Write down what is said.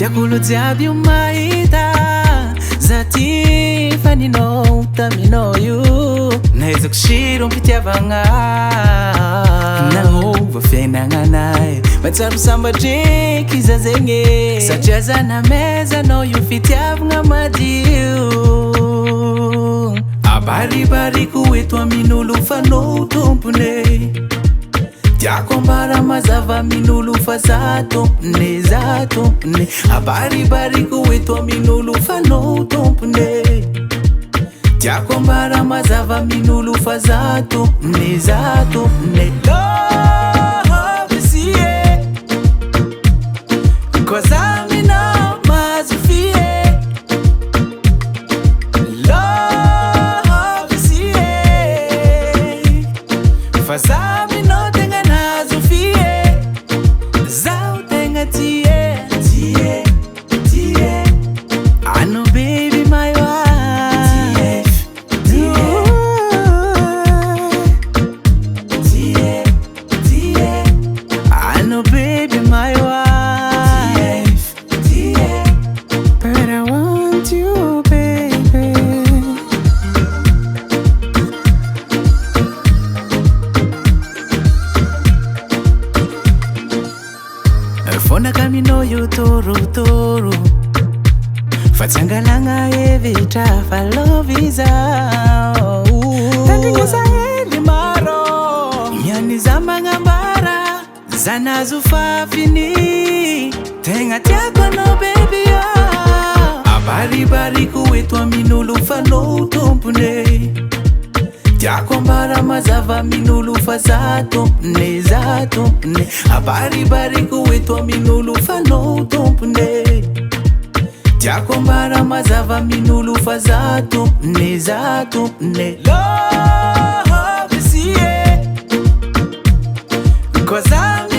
Tiakolo jiaby io mahita Zati faninao taminao io Naizako shiro mpitiavagna Nagnova fiainagnanay Matsaro sambatriky iza zegny Satria za namezanao io fitiavagna madio Abaribariko eto amin'olo fanao tompone Tiako ambara mazava amin'olo fa za tompone Abaribariko eto amin'olo fanao tompone Tiako ambara mazava amin'olo fa za tompone Love is here Cause I'm in all my fear Love is here Faz a mim não tenha nada fear Zau tenha tie I know baby my wife I know baby my wife But I want you baby Fona kamino io toro Fatsangalanga evitra fa love is out Tandrigasa heli maro Miani za magnambara Zanazo fafini Tegna tiako anao baby Abaribariko eto amin'olo fanao tompone Tiako ambara mazava amin'olo fa za tompone Abaribariko eto amin'olo fanao tompone Tiako ambara mazava amin'olo fa za tompone Love is here Cause I'm